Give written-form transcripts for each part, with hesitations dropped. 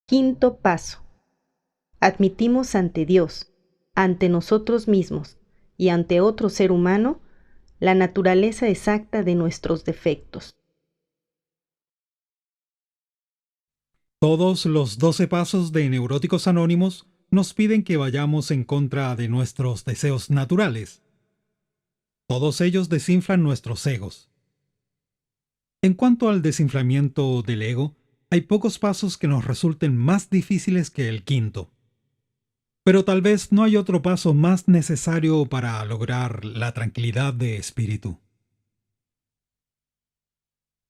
Quinto paso. Admitimos ante Dios, ante nosotros mismos y ante otro ser humano la naturaleza exacta de nuestros defectos. Todos los 12 pasos de Neuróticos Anónimos nos piden que vayamos en contra de nuestros deseos naturales. Todos ellos desinflan nuestros egos. En cuanto al desinflamiento del ego, hay pocos pasos que nos resulten más difíciles que el quinto. Pero tal vez no hay otro paso más necesario para lograr la tranquilidad de espíritu.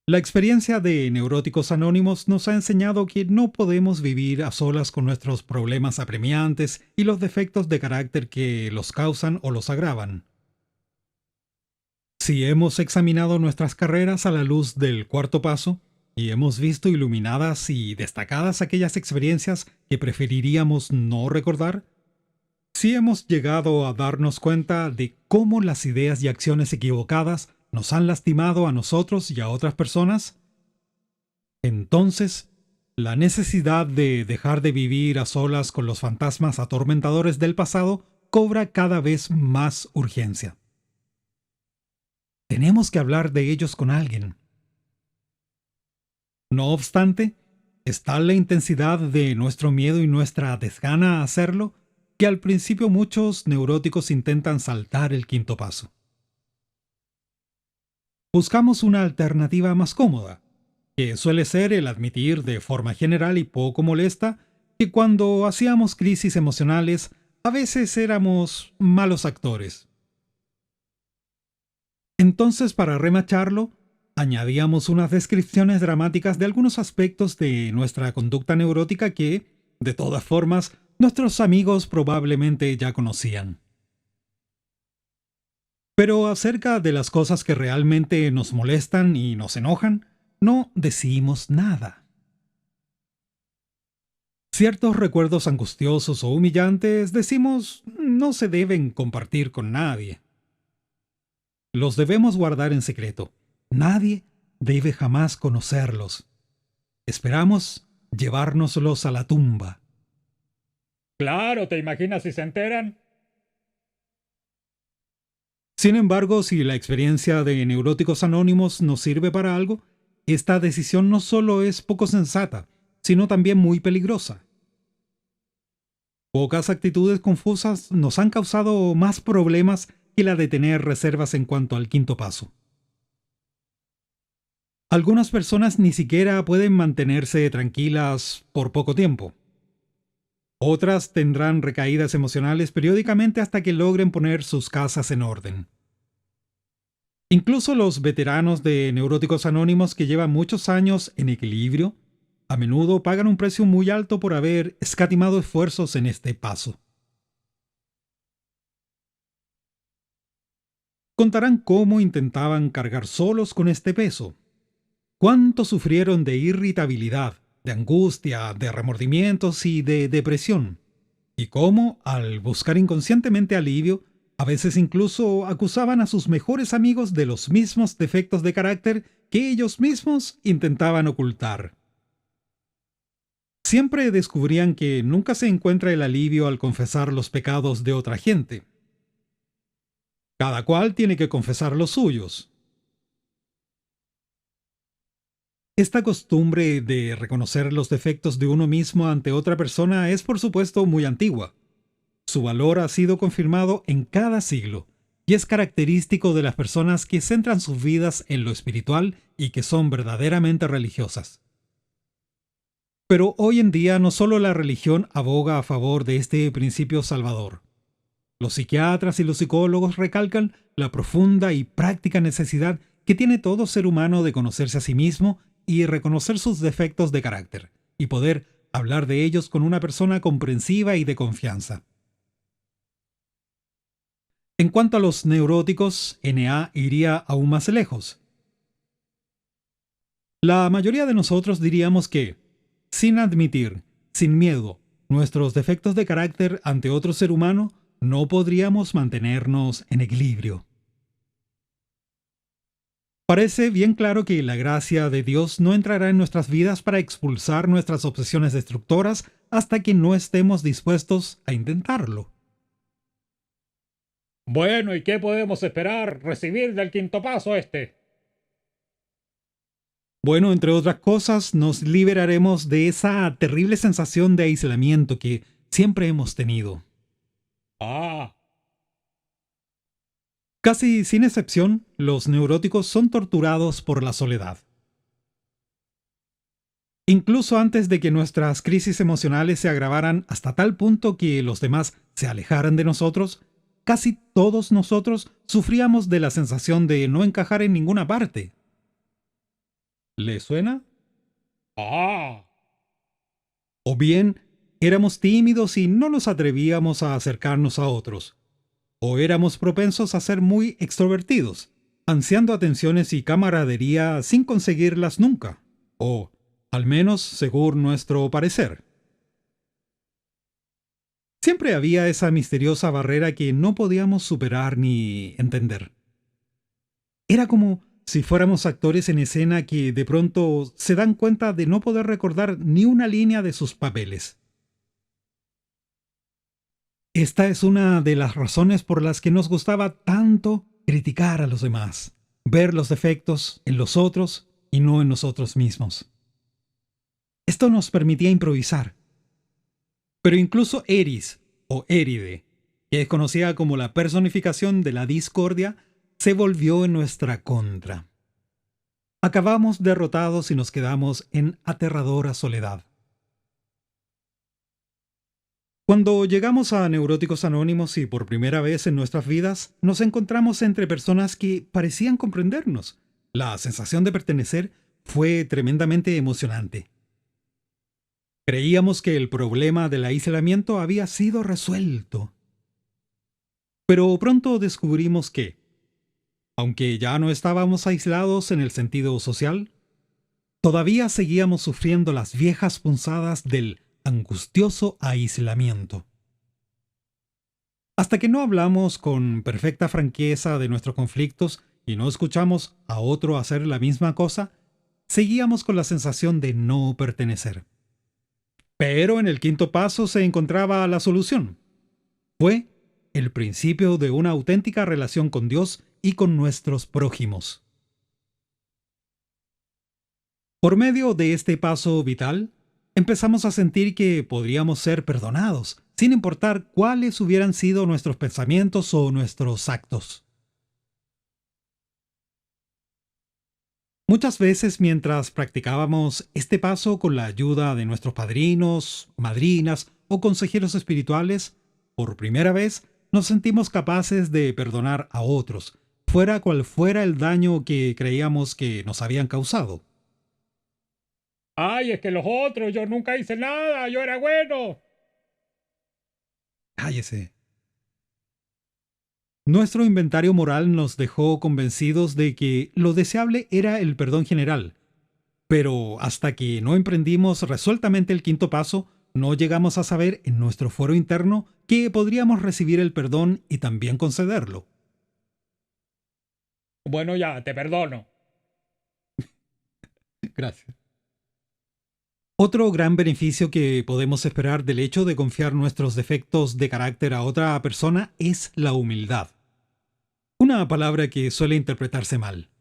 La experiencia de Neuróticos Anónimos nos ha enseñado que no podemos vivir a solas con nuestros problemas apremiantes y los defectos de carácter que los causan o los agravan. Si hemos examinado nuestras carreras a la luz del cuarto paso, y hemos visto iluminadas y destacadas aquellas experiencias que preferiríamos no recordar, si hemos llegado a darnos cuenta de cómo las ideas y acciones equivocadas nos han lastimado a nosotros y a otras personas, entonces la necesidad de dejar de vivir a solas con los fantasmas atormentadores del pasado cobra cada vez más urgencia. Tenemos que hablar de ellos con alguien. No obstante, es tal la intensidad de nuestro miedo y nuestra desgana a hacerlo que al principio muchos neuróticos intentan saltar el quinto paso. Buscamos una alternativa más cómoda, que suele ser el admitir de forma general y poco molesta que cuando hacíamos crisis emocionales a veces éramos malos actores. Entonces, para remacharlo, añadíamos unas descripciones dramáticas de algunos aspectos de nuestra conducta neurótica que, de todas formas, nuestros amigos probablemente ya conocían. Pero acerca de las cosas que realmente nos molestan y nos enojan, no decimos nada. Ciertos recuerdos angustiosos o humillantes, decimos, no se deben compartir con nadie. Los debemos guardar en secreto. Nadie debe jamás conocerlos. Esperamos llevárnoslos a la tumba. Claro, ¿te imaginas si se enteran? Sin embargo, si la experiencia de Neuróticos Anónimos nos sirve para algo, esta decisión no solo es poco sensata, sino también muy peligrosa. Pocas actitudes confusas nos han causado más problemas que la de tener reservas en cuanto al quinto paso. Algunas personas ni siquiera pueden mantenerse tranquilas por poco tiempo. Otras tendrán recaídas emocionales periódicamente hasta que logren poner sus casas en orden. Incluso los veteranos de Neuróticos Anónimos que llevan muchos años en equilibrio, a menudo pagan un precio muy alto por haber escatimado esfuerzos en este paso. Contarán cómo intentaban cargar solos con este peso, cuánto sufrieron de irritabilidad, de angustia, de remordimientos y de depresión, y cómo, al buscar inconscientemente alivio, a veces incluso acusaban a sus mejores amigos de los mismos defectos de carácter que ellos mismos intentaban ocultar. Siempre descubrían que nunca se encuentra el alivio al confesar los pecados de otra gente. Cada cual tiene que confesar los suyos. Esta costumbre de reconocer los defectos de uno mismo ante otra persona es, por supuesto, muy antigua. Su valor ha sido confirmado en cada siglo y es característico de las personas que centran sus vidas en lo espiritual y que son verdaderamente religiosas. Pero hoy en día no solo la religión aboga a favor de este principio salvador. Los psiquiatras y los psicólogos recalcan la profunda y práctica necesidad que tiene todo ser humano de conocerse a sí mismo y reconocer sus defectos de carácter, y poder hablar de ellos con una persona comprensiva y de confianza. En cuanto a los neuróticos, NA iría aún más lejos. La mayoría de nosotros diríamos que, sin admitir, sin miedo, nuestros defectos de carácter ante otro ser humano, no podríamos mantenernos en equilibrio. Parece bien claro que la gracia de Dios no entrará en nuestras vidas para expulsar nuestras obsesiones destructoras hasta que no estemos dispuestos a intentarlo. Bueno, ¿y qué podemos esperar recibir del quinto paso este? Bueno, entre otras cosas, nos liberaremos de esa terrible sensación de aislamiento que siempre hemos tenido. Ah, Casi sin excepción, los neuróticos son torturados por la soledad. Incluso antes de que nuestras crisis emocionales se agravaran hasta tal punto que los demás se alejaran de nosotros, casi todos nosotros sufríamos de la sensación de no encajar en ninguna parte. ¿Le suena? ah. O bien, éramos tímidos y no nos atrevíamos a acercarnos a otros. O éramos propensos a ser muy extrovertidos, ansiando atenciones y camaradería sin conseguirlas nunca. O, al menos, según nuestro parecer. Siempre había esa misteriosa barrera que no podíamos superar ni entender. Era como si fuéramos actores en escena que de pronto se dan cuenta de no poder recordar ni una línea de sus papeles. Esta es una de las razones por las que nos gustaba tanto criticar a los demás, ver los defectos en los otros y no en nosotros mismos. Esto nos permitía improvisar. Pero incluso Eris, o Éride, que es conocida como la personificación de la discordia, se volvió en nuestra contra. Acabamos derrotados y nos quedamos en aterradora soledad. Cuando llegamos a Neuróticos Anónimos y por primera vez en nuestras vidas, nos encontramos entre personas que parecían comprendernos. La sensación de pertenecer fue tremendamente emocionante. Creíamos que el problema del aislamiento había sido resuelto. Pero pronto descubrimos que, aunque ya no estábamos aislados en el sentido social, todavía seguíamos sufriendo las viejas punzadas del angustioso aislamiento. Hasta que no hablamos con perfecta franqueza de nuestros conflictos y no escuchamos a otro hacer la misma cosa, seguíamos con la sensación de no pertenecer. Pero en el quinto paso se encontraba la solución. Fue el principio de una auténtica relación con Dios y con nuestros prójimos. Por medio de este paso vital, empezamos a sentir que podríamos ser perdonados, sin importar cuáles hubieran sido nuestros pensamientos o nuestros actos. Muchas veces mientras practicábamos este paso con la ayuda de nuestros padrinos, madrinas o consejeros espirituales, por primera vez nos sentimos capaces de perdonar a otros, fuera cual fuera el daño que creíamos que nos habían causado. Ay, es que los otros, yo nunca hice nada, yo era bueno. Cállese. Nuestro inventario moral nos dejó convencidos de que lo deseable era el perdón general, pero hasta que no emprendimos resueltamente el quinto paso, no llegamos a saber en nuestro fuero interno que podríamos recibir el perdón y también concederlo. Bueno, ya, te perdono. Gracias. Otro gran beneficio que podemos esperar del hecho de confiar nuestros defectos de carácter a otra persona es la humildad. Una palabra que suele interpretarse mal.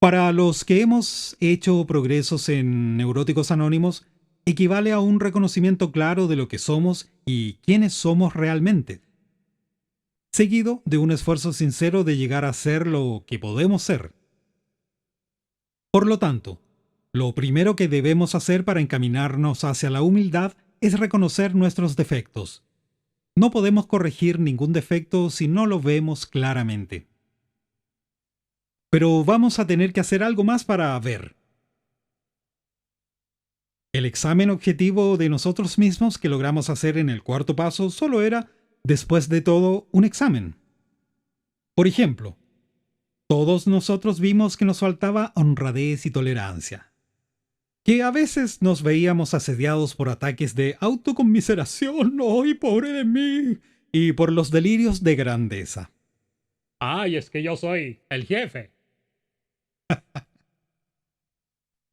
Para los que hemos hecho progresos en Neuróticos Anónimos, equivale a un reconocimiento claro de lo que somos y quiénes somos realmente, seguido de un esfuerzo sincero de llegar a ser lo que podemos ser. Por lo tanto, lo primero que debemos hacer para encaminarnos hacia la humildad es reconocer nuestros defectos. No podemos corregir ningún defecto si no lo vemos claramente. Pero vamos a tener que hacer algo más para ver. El examen objetivo de nosotros mismos que logramos hacer en el cuarto paso solo era, después de todo, un examen. Por ejemplo, todos nosotros vimos que nos faltaba honradez y tolerancia, que a veces nos veíamos asediados por ataques de autoconmiseración, ¡ay, pobre de mí!, y por los delirios de grandeza. Ay, es que yo soy el jefe.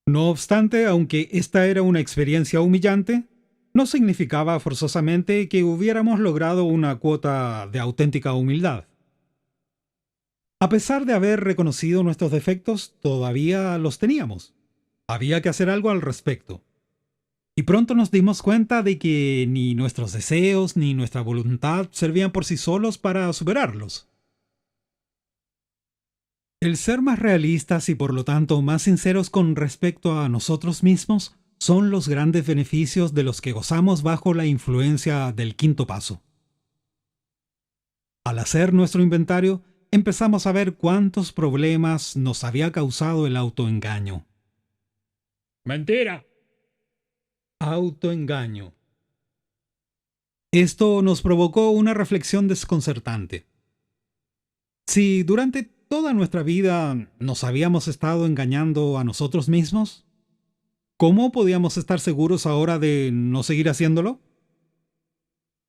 No obstante, aunque esta era una experiencia humillante, no significaba forzosamente que hubiéramos logrado una cuota de auténtica humildad. A pesar de haber reconocido nuestros defectos, todavía los teníamos. Había que hacer algo al respecto. Y pronto nos dimos cuenta de que ni nuestros deseos ni nuestra voluntad servían por sí solos para superarlos. El ser más realistas y por lo tanto más sinceros con respecto a nosotros mismos son los grandes beneficios de los que gozamos bajo la influencia del quinto paso. Al hacer nuestro inventario, empezamos a ver cuántos problemas nos había causado el autoengaño. Mentira. Autoengaño. Esto nos provocó una reflexión desconcertante. Si durante toda nuestra vida nos habíamos estado engañando a nosotros mismos, ¿cómo podíamos estar seguros ahora de no seguir haciéndolo?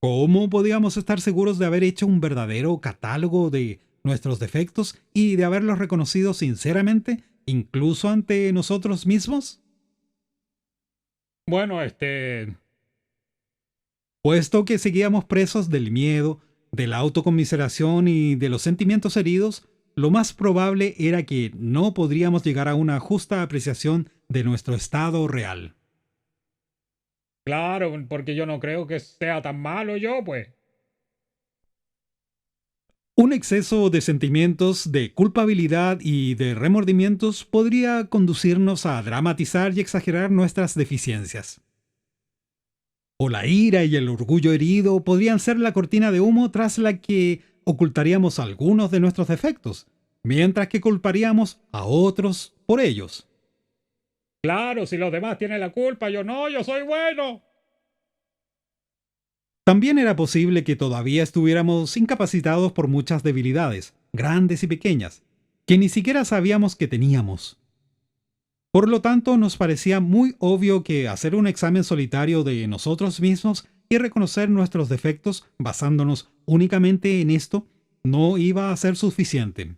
¿Cómo podíamos estar seguros de haber hecho un verdadero catálogo de nuestros defectos y de haberlos reconocido sinceramente, incluso ante nosotros mismos? Bueno, Puesto que seguíamos presos del miedo, de la autocomiseración y de los sentimientos heridos, lo más probable era que no podríamos llegar a una justa apreciación de nuestro estado real. claro, porque yo no creo que sea tan malo yo, pues. Un exceso de sentimientos, de culpabilidad y de remordimientos podría conducirnos a dramatizar y exagerar nuestras deficiencias. O la ira y el orgullo herido podrían ser la cortina de humo tras la que ocultaríamos algunos de nuestros defectos, mientras que culparíamos a otros por ellos. Claro, si los demás tienen la culpa, yo no, yo soy bueno. También era posible que todavía estuviéramos incapacitados por muchas debilidades, grandes y pequeñas, que ni siquiera sabíamos que teníamos. Por lo tanto, nos parecía muy obvio que hacer un examen solitario de nosotros mismos y reconocer nuestros defectos basándonos únicamente en esto no iba a ser suficiente.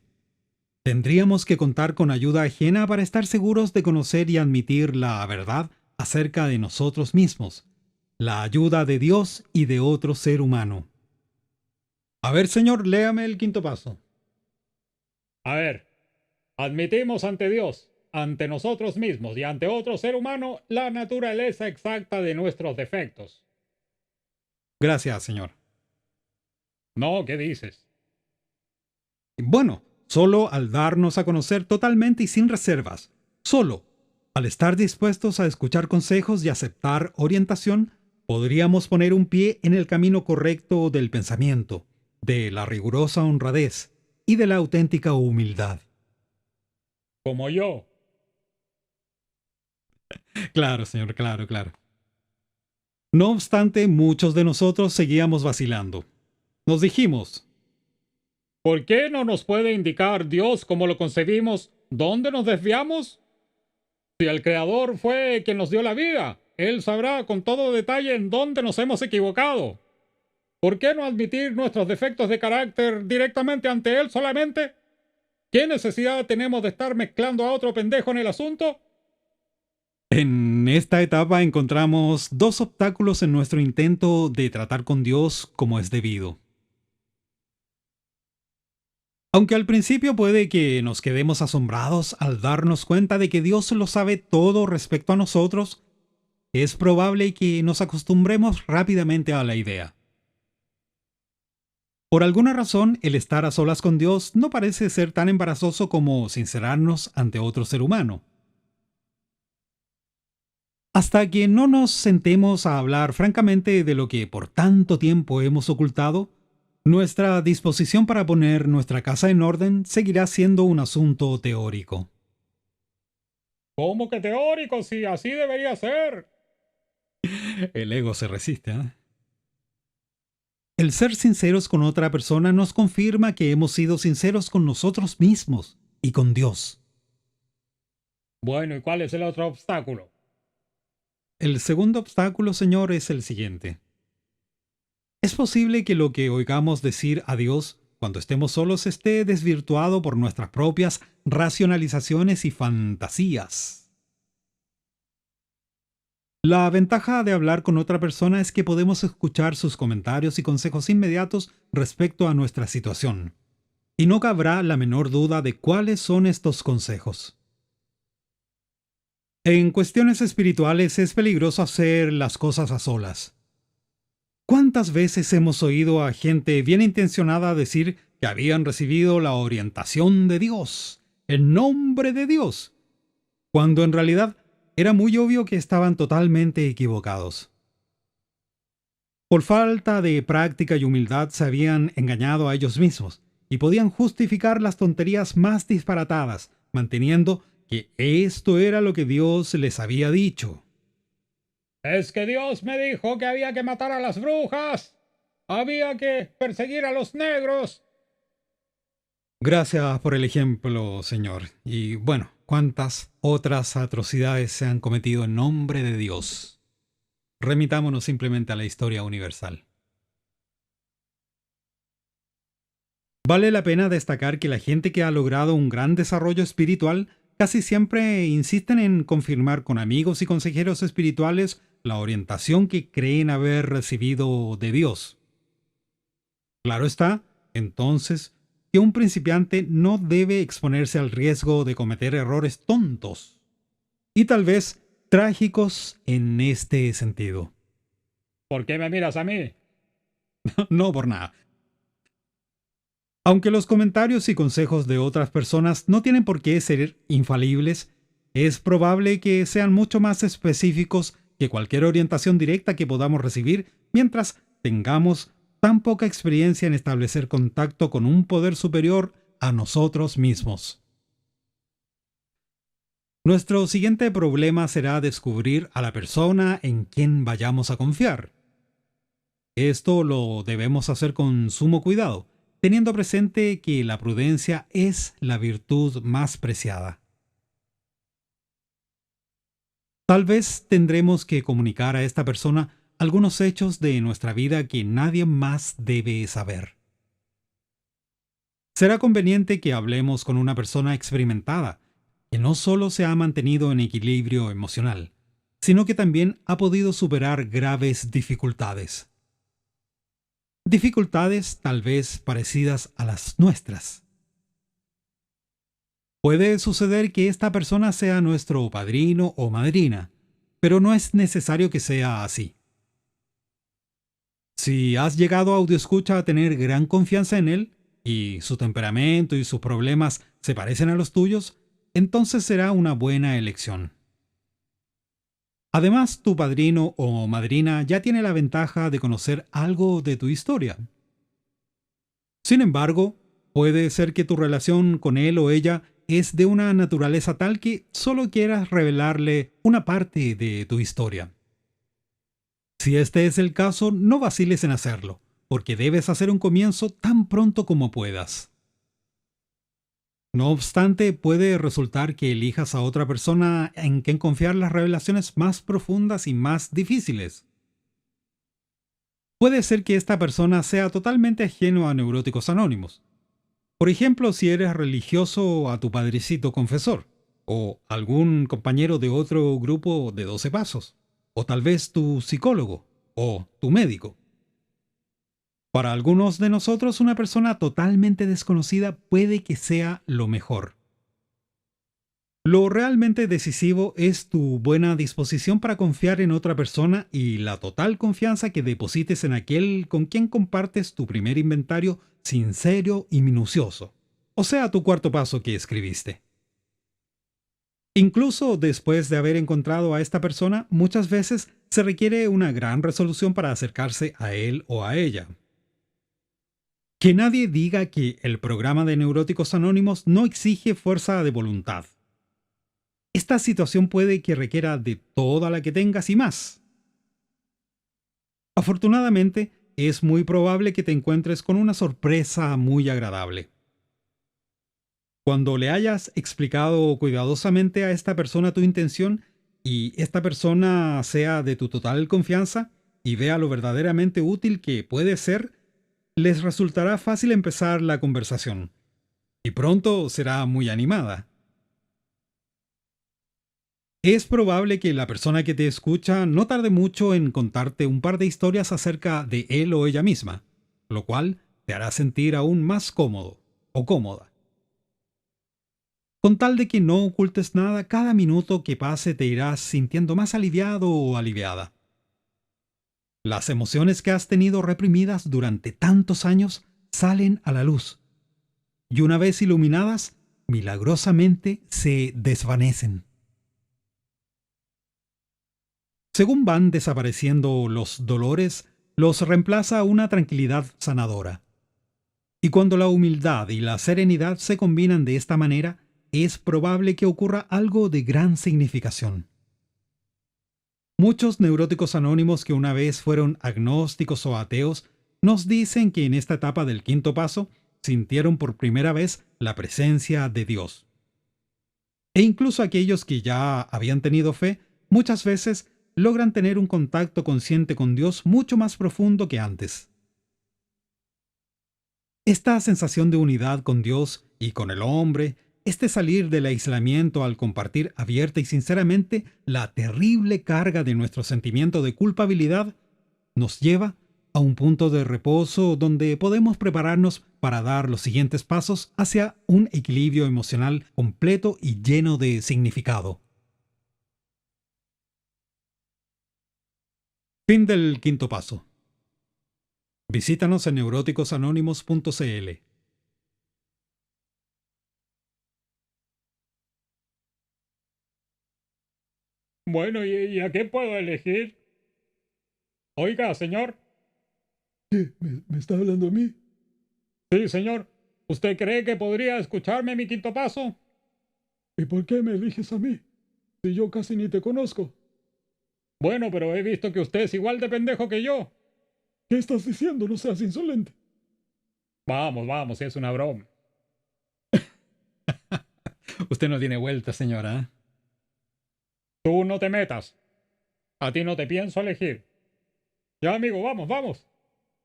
Tendríamos que contar con ayuda ajena para estar seguros de conocer y admitir la verdad acerca de nosotros mismos, la ayuda de Dios y de otro ser humano. A ver, señor, léame el quinto paso. A ver, admitimos ante Dios, ante nosotros mismos y ante otro ser humano la naturaleza exacta de nuestros defectos. Gracias, señor. No, ¿qué dices? Bueno, solo al darnos a conocer totalmente y sin reservas, solo al estar dispuestos a escuchar consejos y aceptar orientación, podríamos poner un pie en el camino correcto del pensamiento, de la rigurosa honradez y de la auténtica humildad. Como yo. Claro, señor, claro, claro. No obstante, muchos de nosotros seguíamos vacilando. Nos dijimos, ¿Por qué no nos puede indicar Dios como lo concebimos dónde nos desviamos? Si el Creador fue quien nos dio la vida, Él sabrá con todo detalle en dónde nos hemos equivocado. ¿Por qué no admitir nuestros defectos de carácter directamente ante Él solamente? ¿Qué necesidad tenemos de estar mezclando a otro pendejo en el asunto? en esta etapa encontramos dos obstáculos en nuestro intento de tratar con Dios como es debido. Aunque al principio puede que nos quedemos asombrados al darnos cuenta de que Dios lo sabe todo respecto a nosotros, es probable que nos acostumbremos rápidamente a la idea. Por alguna razón, el estar a solas con Dios no parece ser tan embarazoso como sincerarnos ante otro ser humano. Hasta que no nos sentemos a hablar francamente de lo que por tanto tiempo hemos ocultado, nuestra disposición para poner nuestra casa en orden seguirá siendo un asunto teórico. ¿Cómo que teórico? Si así debería ser. El ego se resiste, ¿eh? El ser sinceros con otra persona nos confirma que hemos sido sinceros con nosotros mismos y con Dios. Bueno, ¿y cuál es el otro obstáculo? El segundo obstáculo, señor, es el siguiente. Es posible que lo que oigamos decir a Dios cuando estemos solos, esté desvirtuado por nuestras propias racionalizaciones y fantasías. La ventaja de hablar con otra persona es que podemos escuchar sus comentarios y consejos inmediatos respecto a nuestra situación. Y no cabrá la menor duda de cuáles son estos consejos. En cuestiones espirituales es peligroso hacer las cosas a solas. ¿Cuántas veces hemos oído a gente bien intencionada decir que habían recibido la orientación de Dios, en nombre de Dios, cuando en realidad era muy obvio que estaban totalmente equivocados? Por falta de práctica y humildad se habían engañado a ellos mismos y podían justificar las tonterías más disparatadas, manteniendo que esto era lo que Dios les había dicho. Es que Dios me dijo que había que matar a las brujas. Había que perseguir a los negros. Gracias por el ejemplo, Señor. Y bueno, ¿cuántas otras atrocidades se han cometido en nombre de Dios? Remitámonos simplemente a la historia universal. Vale la pena destacar que la gente que ha logrado un gran desarrollo espiritual casi siempre insisten en confirmar con amigos y consejeros espirituales la orientación que creen haber recibido de Dios. Claro está, entonces, que un principiante no debe exponerse al riesgo de cometer errores tontos y tal vez trágicos en este sentido. ¿Por qué me miras a mí? No por nada. Aunque los comentarios y consejos de otras personas no tienen por qué ser infalibles, es probable que sean mucho más específicos que cualquier orientación directa que podamos recibir mientras tengamos tan poca experiencia en establecer contacto con un poder superior a nosotros mismos. Nuestro siguiente problema será descubrir a la persona en quien vayamos a confiar. Esto lo debemos hacer con sumo cuidado, teniendo presente que la prudencia es la virtud más preciada. Tal vez tendremos que comunicar a esta persona algunos hechos de nuestra vida que nadie más debe saber. Será conveniente que hablemos con una persona experimentada, que no solo se ha mantenido en equilibrio emocional, sino que también ha podido superar graves dificultades. Dificultades tal vez parecidas a las nuestras. Puede suceder que esta persona sea nuestro padrino o madrina, pero no es necesario que sea así. Si has llegado a audioescucha a tener gran confianza en él, y su temperamento y sus problemas se parecen a los tuyos, entonces será una buena elección. Además, tu padrino o madrina ya tiene la ventaja de conocer algo de tu historia. Sin embargo, puede ser que tu relación con él o ella es de una naturaleza tal que solo quieras revelarle una parte de tu historia. Si este es el caso, no vaciles en hacerlo, porque debes hacer un comienzo tan pronto como puedas. No obstante, puede resultar que elijas a otra persona en quien confiar las revelaciones más profundas y más difíciles. Puede ser que esta persona sea totalmente ajeno a Neuróticos Anónimos. Por ejemplo, si eres religioso, a tu padrecito confesor, o algún compañero de otro grupo de 12 pasos, o tal vez tu psicólogo, o tu médico. Para algunos de nosotros, una persona totalmente desconocida puede que sea lo mejor. Lo realmente decisivo es tu buena disposición para confiar en otra persona y la total confianza que deposites en aquel con quien compartes tu primer inventario sincero y minucioso, o sea, tu cuarto paso que escribiste. Incluso después de haber encontrado a esta persona, muchas veces se requiere una gran resolución para acercarse a él o a ella. Que nadie diga que el programa de Neuróticos Anónimos no exige fuerza de voluntad. Esta situación puede que requiera de toda la que tengas y más. Afortunadamente, es muy probable que te encuentres con una sorpresa muy agradable. Cuando le hayas explicado cuidadosamente a esta persona tu intención y esta persona sea de tu total confianza y vea lo verdaderamente útil que puede ser, les resultará fácil empezar la conversación, y pronto será muy animada. Es probable que la persona que te escucha no tarde mucho en contarte un par de historias acerca de él o ella misma, lo cual te hará sentir aún más cómodo o cómoda. Con tal de que no ocultes nada, cada minuto que pase te irás sintiendo más aliviado o aliviada. Las emociones que has tenido reprimidas durante tantos años salen a la luz, y una vez iluminadas, milagrosamente se desvanecen. Según van desapareciendo los dolores, los reemplaza una tranquilidad sanadora. Y cuando la humildad y la serenidad se combinan de esta manera, es probable que ocurra algo de gran significación. Muchos neuróticos anónimos que una vez fueron agnósticos o ateos nos dicen que en esta etapa del quinto paso sintieron por primera vez la presencia de Dios. E incluso aquellos que ya habían tenido fe, muchas veces logran tener un contacto consciente con Dios mucho más profundo que antes. Esta sensación de unidad con Dios y con el hombre, este salir del aislamiento al compartir abierta y sinceramente la terrible carga de nuestro sentimiento de culpabilidad, nos lleva a un punto de reposo donde podemos prepararnos para dar los siguientes pasos hacia un equilibrio emocional completo y lleno de significado. Fin del quinto paso. Visítanos en neuróticosanónimos.cl. Bueno, ¿y a qué puedo elegir? Oiga, señor. ¿Qué? ¿Me está hablando a mí? Sí, señor. ¿Usted cree que podría escucharme mi quinto paso? ¿Y por qué me eliges a mí? Si yo casi ni te conozco. Bueno, pero he visto que usted es igual de pendejo que yo. ¿Qué estás diciendo? No seas insolente. Vamos, vamos, es una broma. Usted no tiene vuelta, señora. Tú no te metas. A ti no te pienso elegir. Ya, amigo, vamos, vamos.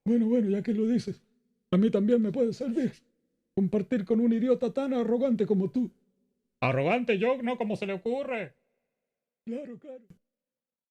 Bueno, ya que lo dices, a mí también me puede servir. Compartir con un idiota tan arrogante como tú. Arrogante yo, no como se le ocurre. Claro.